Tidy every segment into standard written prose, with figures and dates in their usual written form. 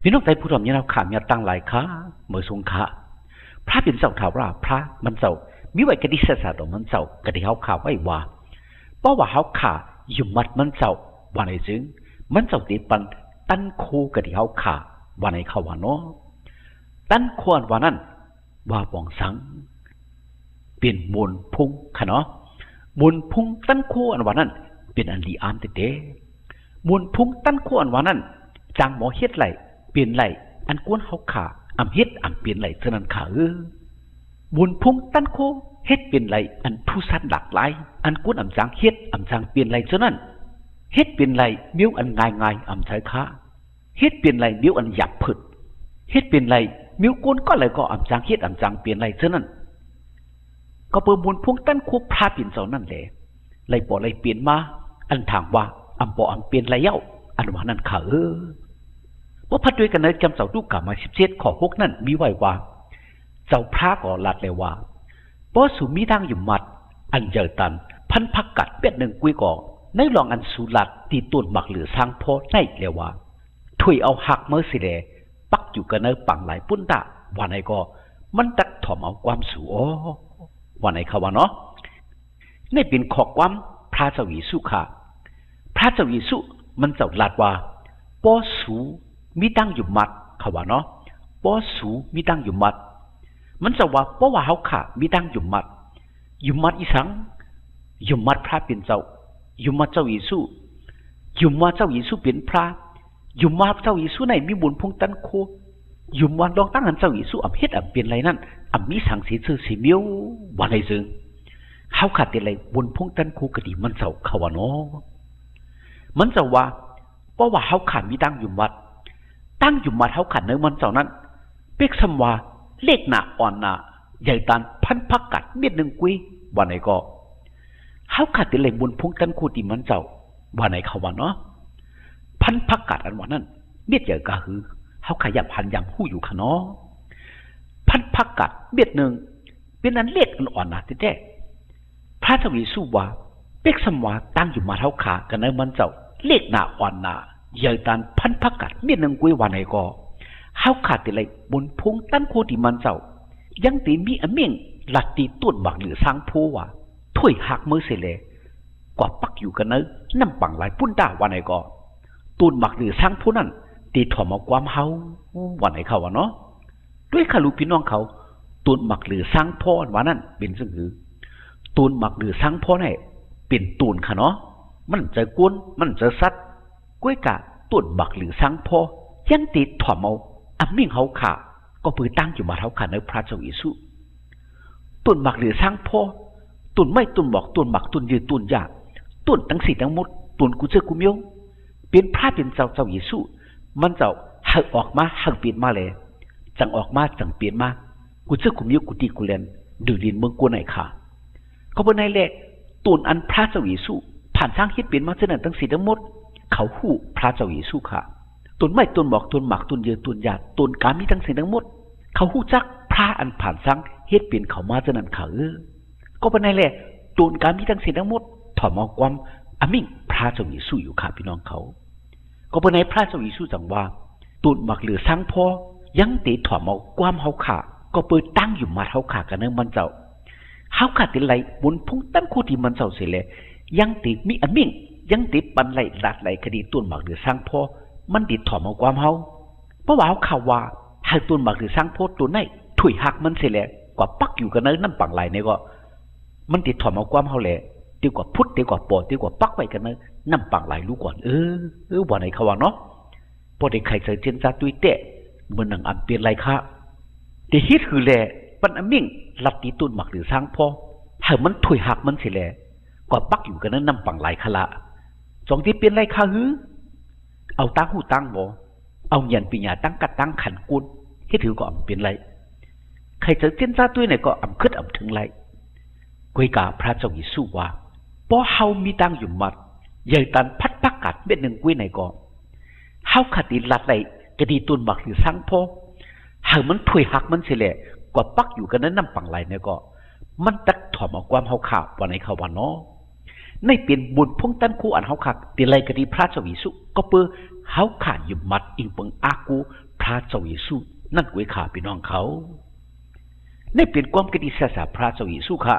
พี่น้องใจผู้ทำเนี่ยเราขามีตั้งหลายขาเมื่อสงขาพระเป็นเจ้าถาวรพระมันเจ้ามิไว้กระดิษฐศาสตร์มันเจ้ากระดิเขาขาไว้ว่าเพราะว่าเขาขาอยู่มัดมันเจ้าวันไหนจึงมันเจ้าตีปันตั้นโคกระดิเขาขาวันไหนเขาวันเนาะตั้นโควันนั้นว่าปองสังเปลี่ยนมูลพุ่งค่ะเนาะมูลพุ่งตั้นโควันนั้นเป็นอันดีอามเตมูลพุ่งตั้นโควันนั้นจางหมอเฮ็ดไหลเปลี่ยนไหลอันกวนเขาขาอำเฮ็ดอำเปลี่ยนไหลเท่านั้นขาบุญพุ่งตั้นโคเฮ็ดเปลี่ยนไหลอันผู้สัตว์หลากหลายอันกวนอำจางเฮ็ดอำจางเปลี่ยนไหลเท่านั้นเฮ็ดเปลี่ยนไหลเมี้ยวอันง่ายอำใช้ขาเฮ็ดเปลี่ยนไหลเมี้ยวอันหยับผึดเฮ็ดเปลี่ยนไหลเมี้ยวกวนก็เลยก็อำจางเฮ็ดอำจางเปลี่ยนไหลเท่านั้นก็เปิดบุญพุ่งตั้นโคพระเปลี่ยนเจ้านั่นแหละไหลปอไหลเปลี่ยนมาอันถามว่าอำปออำเปลี่ยนไหลเย้าอันว่านั้นขาว่าพัดด้วยกันในจำเจ้าดูกามา17 ข้อ 6นั่นมีไว้ว่าเจ้าพระก็ลัดเลยว่าป้อสูมีทางอยู่มัดอันเจอตันพันพักกัดเป็ดหนึ่งกุยก่อในลองอันสูลัดตีต้นหมักหรือสร้างพอในเลยว่าถุยเอาหักเมื่อสิเดปักอยู่กันในปังหลายปุ้นตะวันไหนก็มันตักถ่อมเอาความสูวันไหนเขาว่าเนาะนี่เป็นข้อความพระเจ้ายิสุค่ะพระเจ้ายิสุมันเจ้าลัดว่าป้อสูมีตั้งอยู่มัดเขาว่าเนาะป้อสูมีตั้งอยู่มัดมันจะว่าป้อว่าเขาขามีตั้งอยู่มัดอีสังอยู่มัดพระเป็นเจ้าอยู่มัดเจ้ายิสุอยู่มัดเจ้ายิสุเป็นพระอยู่มัดเจ้ายิสุในมีบุญพงตันโคอยู่มัดลองตั้งหันเจ้ายิสุอำเฮ็ดอำเป็นไรนั่นอำมีสังสีซื่อสีเมียววันไหนซึ่งเขาขาดเป็นไรบุญพงตันโคก็ดีมันเจ้าเขาว่าเนาะมันจะว่าป้อว่าเขาขามีตั้งอยู่มัดตั้งอยู่มาเท่าขันเนื้อมันเจ้านั้นเป็กสมว่าเลขหนาอ่อนหนาใหญ่ตานพันพักกัดเม็ดหนึ่งกุยวันไหนก็เขาขัดติเลยบุญพุ่งตันคูติมันเจ้าวันไหนเขาวันเนาะพันพักกัดอันวันนั้นเม็ดใหญ่กะฮือเขาขยับพันยำหู้อยู่ขะเนาะพันพักกัดเม็ดหนึ่งเป็นอันเลขอ่อนหนาแท้พระทวีสู้ว่าเป็กสมว่าตั้งอยู่มาเท่าขากันเนื้อมันเจ้าเลขหนาอ่อนหนาใหญ่ตานพันพักกัดเมียนงกุยวันไหนก็เฮาขาดติเลยบนพงตั้นโคติมันเจ้ายังตีมีอเมียงหลัดตีต้นบักหรือสร้างโพว่าถ้วยหักมือเสเลกว่าปักอยู่กันเนน้ำปังหลายปุ้นด่าวันไหนก็ต้นบักหรือสร้างโพนั่นตีถ่อมเอาความเฮาวันไหนเขาวะเนาะด้วยขาลูกพี่น้องเขาต้นบักหรือสร้างโพวันนั้นเป็นซึ่งคือต้นบักหรือสร้างโพนี่เป็นตูนค่ะเนาะมันจะกวนมันจะซัดก้วยกะต้นบักหรือสังพอยังติดถ่อมเอาอำมิ่งเขาขาก็ปือตั้งอยู่มาเท่าขาในพระเจ้าอิสุต้นบักหรือสังพอต้นไม่ต้นบอกต้นบักต้นยืนต้นยาต้นทั้งสี่ทั้งหมดต้นกูเจอกูเมียวเป็นพระเป็นเจ้าอิสุมันเจ้าหักออกมาหักเปลี่ยนมาเลยจังออกมาจังเปลี่ยนมากูเจอกูเมียวกูตีกูเล่นดื้อดินเมืองกูไหนขาเขาเป็นนายแหละต้นอันพระเจ้าอิสุผ่านสร้างฮิตเปลี่ยนมาเจริญทั้งสี่ทั้งหมดเขาหู้พระเจ้ายิสุค่ะต้นไม้ต้นบอกต้นหมากต้นเยือต้นหยาดต้นกามีทั้งสิ่งทั้งหมดเขาหู้จักพระอันผ่านสังเฮ็ดเปลี่ยนเขามาจะนั่นเขาก็เป็นไงแหละต้นกามีทั้งสิ่งทั้งหมดถ่อมเอาความอมิ่งพระเจ้ายิสุอยู่ค่ะพี่น้องเขาก็เป็นไงพระเจ้ายิสุจังว่าต้นหมากหรือสังพอยังตีถ่อมเอาความเฮาขาก็เปิดตั้งอยู่มาเฮาขากันเนื้อมันเจ้าเฮาขาติไหลบนพุ่งตั้งคู่ที่มันเจ้าเสียเลยยังตีมีอมิ่งยังติดปันไหลหลัดไหลคดีต้นหมากหรือสร้างพ่อมันติดถ่อมเอาความเฮาเพราะว่าเขาข่าวว่าหากต้นหมากหรือสร้างพ่อตัวไหนถุยหักมันเสียแหละกว่าปักอยู่กันนั้นปังไหลเนี่ยก็มันติดถ่อมเอาความเฮาแหละดีกว่าพุทธดีกว่าปอดดีกว่าปักไว้กันนั้นปังไหลรู้ก่อนวันไหนเขาว่าเนาะพอได้ใครเจอเจนซาตุยเตะเหมือนหนังอันเปลี่ยนไรค่ะแต่ฮิตคือแหละปันอมิ่งหลัดตีต้นหมากหรือสร้างพ่อหากมันถุยหักมันเสียแหละกว่าปักอยู่กันนั้นปังไหลขละสองที่เป็นไรค่ะเอาตั้งหูตั้งบ่เอาเงียนปีญาตั้งกัดตั้งขันกุนให้ถือก็เป็นไรใครเจอเจนซาตุ้ยไหนก็ขึ้นถึงไรกุยกาพระเจ้ายิสุว่าป้อเฮามีตั้งอยู่มัดใหญ่ตันพัดปักกัดเม็ดหนึ่งกุยไหนก็เฮาขัดดินลัดไหลกระดีตุนบักหรือสังพ่อหากมันถุยหักมันเสียแหละกว่าปักอยู่กันนั้นน้ำปังไหลเนี่ยก็มันตัดถ่อมเอาความเฮาข่าววันไหนเขาวันเนาะในเป็นบุญพงตันคูอันเฮาขักตีไรกะดีพระเจ้าวิสุก็เปือเฮาขาอยู่มัดอิงเปิงอากู พระเจ้าเยซูนั่นกวยขาพี่น้องเขาในเปลี่ยนความกติศาสนาพระเจ้าเยซูค่ะ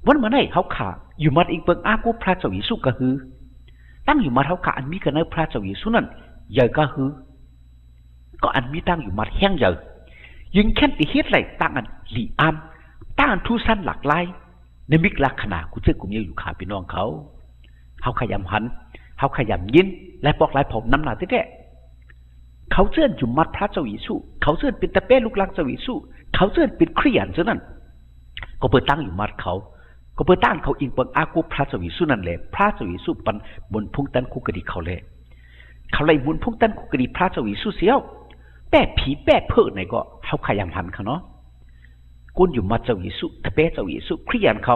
วันมาไหนเขาขาอยู่มัดอีกเปิงอากูพระเจ้าเยซูก็คือตั้งอยู่มัดเขาขาอันมีกันในพระเจ้าเยซูนั่นใหญ่ก็คือก็อันมีตั้งอยู่มัดแห้งใหญ่ยิงแค่ติเฮ็ดไรตั้งอันหลีอามตั้งอันทุสั้นหลากหลายในมิกลักขณะกูเจอกูมีอยู่ขาพี่น้องเขาขยำหันเขาขยำยินและปอกลายผมน้ำหนาที่แท้เขาเชื่ออยู่มัดพระเจ้าเยซูเขาเชื่อเป็นตะเป้ลูกหลานเจ้าเยซูเขาเชื่อเป็นคริสเตียนเท่านั้นก็เปิดตั้งอยู่มัดเขาก็เปิดตั้งเขาอิงเปิงอากูพระเจ้าเยซูนั่นแหละพระเจ้าเยซูปันบนพุ่งตันคุกดีเขาเลยเขาเลยบนพุ่งตันคุกดีพระเจ้าเยซูเสียวแป้ผีแป้เพื่อไหนก็เขาขยำหันเขาเนาะกุนอยู่มัดเจ้าเยซูตะเป้เจ้าเยซูคริสเตียนเขา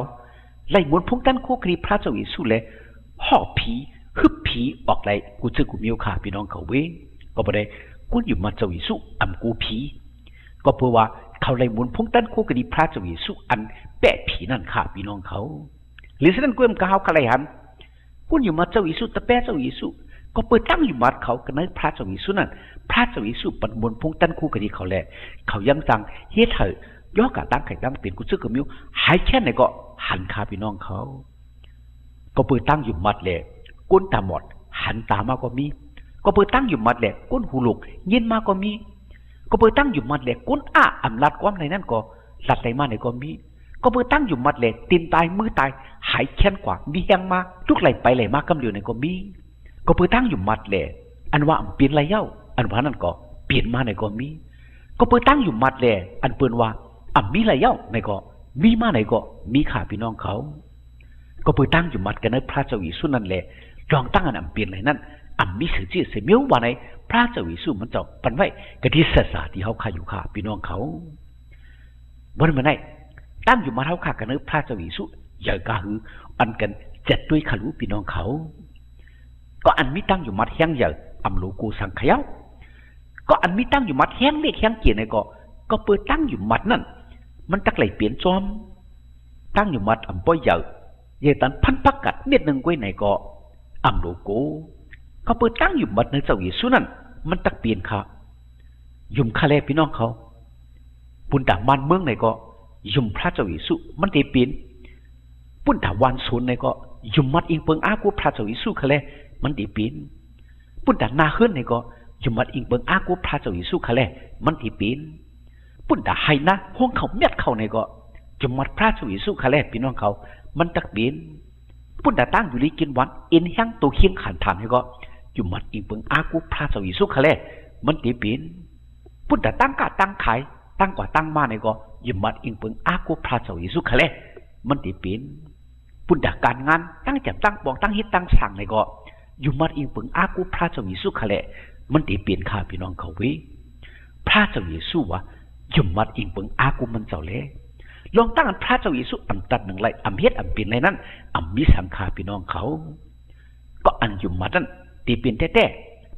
ไล่บนพุ่งตันคุกดีพระเจ้าเยซูเลยห่อผีฮึบผีออกไรกูเจอกูมีโอกาสพี่น้องเขาเว้ก็บ่ได้กูอยู่มาเจ้าเยซูอำกูผีก็เพราะว่าเขาเลยหมุนพุ่งตั้นคู่กันดีพระเจ้าเยซูอันแปะผีนั่นค่ะพี่น้องเขาหรือฉะนั้นกูเอ็มก้าวเขาเลยหันกูอยู่มาเจ้าเยซูตะแปะเจ้าเยซูก็เปิดตั้งอยู่มัดเขากันในพระเจ้าเยซูนั่นพระเจ้าเยซูปันบนพุ่งตั้นคู่กันดีเขาแหละเขายังจังเฮ็ดเถอะย่อกะตั้งไข่ตั้งเป็นกูเจอกูมีหายแค่ไหนก็หันค่ะพี่น้องเขาก็เปิดตั้งอยู่มัดเลยก้นตาหมดหันตามาก็มีก็เปิดตั้งอยู่มัดแหลกก้นหูลุกเย็นมาก็มีก็เปิดตั้งอยู่มัดแหลกก้นอำลาดความในนั่นก็หลัดไหนมาไหนก็มีก็เปิดตั้งอยู่มัดแหลกตีนตายมือตายหายแค้นกว่ามีแห้งมาทุกไหลไปไหลมากำเดียวในก็มีก็เปิดตั้งอยู่มัดแหลกอันว่าเปลี่ยนไรเย้าอันว่านั่นก็เปลี่ยนมาในก็มีก็เปิดตั้งอยู่มัดแหลกอันเปิดว่ามีไรเย้าในก็มีมาไหนก็มีขาพี่น้องเขาก็เปิดตั้งอยู่มัดกันในพระเจ้าเยซูนั่นแหละลองตั้งอันเปลี่ยนไรนั่นมีสื่อจีเสียมิ้วว่าในพระเจ้าเยซูมันจะปันไว้กะทิศาสนาที่เขาขายอยู่ค่ะพี่น้องเขาวันมันไหนตั้งอยู่มาเท่าขากันในพระเจ้าเยซูใหญ่กะหืออันกันจัดด้วยขารู้พี่น้องเขาก็อันมีตั้งอยู่มัดแห้งใหญ่โลกูสังขยาวก็อันมีตั้งอยู่มัดแห้งเล็กแห้งเกียร์ในก็เปิดตั้งอยู่มัดนั่นมันตักไหลเปลี่ยนจอมตั้งอยู่มัดป้อยใหญ่เยตันพันปักกัดเม็ดหนึ่งไว้ไหนก็โลกูเขาเปิดตั้งอยู่มัดในเจ้าเยซูนั่นมันตักเปลี่ยนค่ะยุ่มคาเลพี่น้องเขาปุ่นด่ามันเมืองไหนก็ยุ่มพระเจ้าเยซูมันตีเปลี่ยนปุ่นด่าวันศูนย์ไหนก็ยุ่มมัดอิงเปิงอากูพระเจ้าเยซูคาเลมันตีเปลี่ยนปุ่นด่านาขึ้นไหนก็ยุ่มมัดอิงเปิงอากูพระเจ้าเยซูคาเลมันตีเปลี่ยนปุ่นด่าไฮนะห้องเขาเม็ดเขาไหนก็ยุ่มมัดพระเจ้าเยซูคาเลพี่น้องเขามันตักเปลี่ยนปุ่นด่าตั้งอยู่ลีกินวันเอ็นแห้งตัวเคียงขันฐานไหนก็อยู่มัดอิงเปิงอากูพระเจ้าเยซูคาเลมันตีเปลี่ยนปุ่นแต่ตั้งกะตั้งขายตั้งกว่าตั้งมาในก็อยู่มัดอิงเปิงอากูพระเจ้าเยซูคาเลมันตีเปลี่ยนปุ่นแต่การงานตั้งจับตั้งปองตั้งฮิตตั้งสั่งในก็อยู่มัดอิงเปิงอากูพระเจ้าเยซูคาเลมันตีเปลี่ยนข้าพี่น้องเขาวิพระเจ้าเยซูวะอยู่มัดอิงเปิงอากูมันเจ้าเล่ลองตั้งพระเจ้าเยซูตัดหนึ่งไรเฮ็ดเปลี่ยนไรนั้นมีสังขาพี่น้องเขาก็อันอยู่มัดนั้นตีเปลี่ยนแต่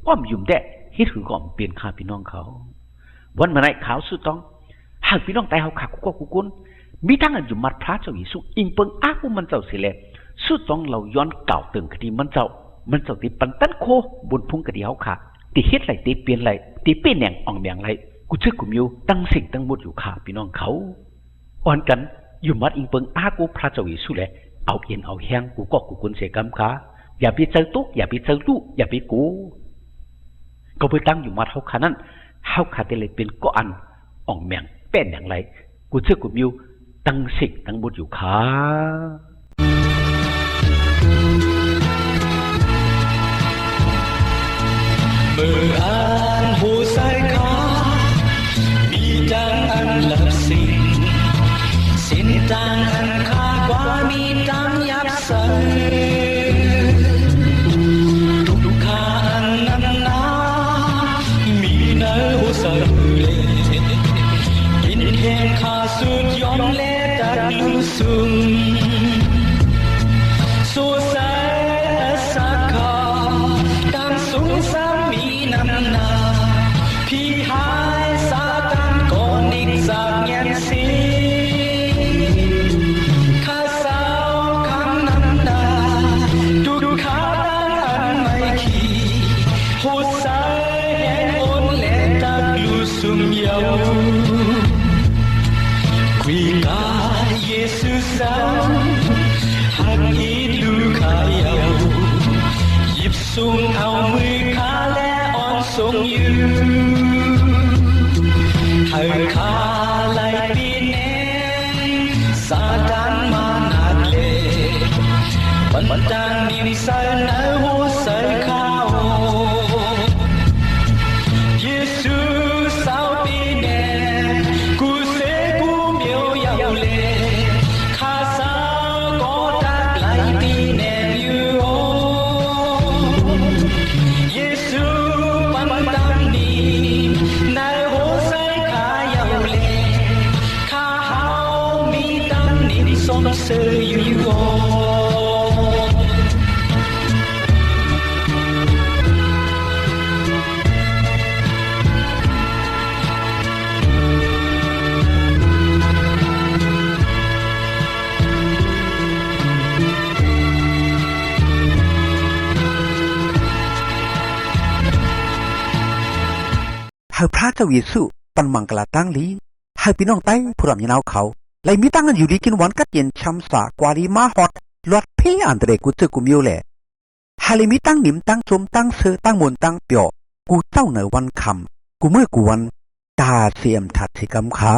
ป้อมยุ่มแต่ฮิตคือก่อมเปลี่ยนข้าพี่น้องเขาวันเมื่อไรขาวสุดต้องหากพี่น้องตายเขาขากุกกุนมีทั้งอันอยู่มัดพระเจ้าเยซูอิงเปิงอากูมันเจ้าสิเลสุดต้องเราย้อนเก่าตึงคดีมันเจ้าตีปันตันโคบนพุ่งกระดิ่งเขาขาตีฮิตไรตีเปลี่ยนไรตีเปลี่ยนแหน่งอ่องแหน่งไรกูเชื่อกูมิวตั้งสิ่งตั้งมุดอยู่ขาพี่น้องเขาอ่อนกันอยู่มัดอิงเปิงอากูพระเจ้าเยซูเลยเอาเอ็นเอาแห้งกูกุนเสกำขาอย่าไปเจอตุ๊กอย่าไปเจอลูกอย่าไปกูก็ไปตั้งอยู่มาเท่าขานั้นเท่าขาแต่เลยเป็นก้อนอ่องแมงเป็นอย่างไรกูเชื่อกูมิวตั้งสิ่งตั้งบุญอยู่ขาเมื่ออ่านหูใส่ขามีจังอันลับสิ้นจังอันคากว่ามีจังยับใส่สุดยอมเล่ตัดลุสุงสู้สายสักขาตามสูงสามีนำนา สูงเอามือขาและอ่อนสูงอยู่ให้ขาไหลปีเนซาดานมานาเลบันดาลนิมใส่ในหัวใส่ข้าวเยซูสาวปีเนกูเสกูเมียวเยาวเลข้าสาวก็ตักไหลปีเนอยู่เยซูบันดาลนิมในหัวใส่ข้าเยาวเลข้าเฮามีตังนิมสมเสยอยู่ให้พระเจ้าเยซูปันมังกลาตั้งลีให้พี่น้องไต้ผู้รำยินเอาเขาไล่มีตั้งกันอยู่ดีกินวันกัดเย็นช้ำสากวาลีมาฮอดลอดเพียอันเดรกูเจอกูมิวแหละให้เลยมีตั้งหนิมตั้งชมตั้งเสือตั้งมนตั้งเปียวกูเจ้าเหนือวันคำกูเมื่อกูวันตาเสียมถัดสิกำขา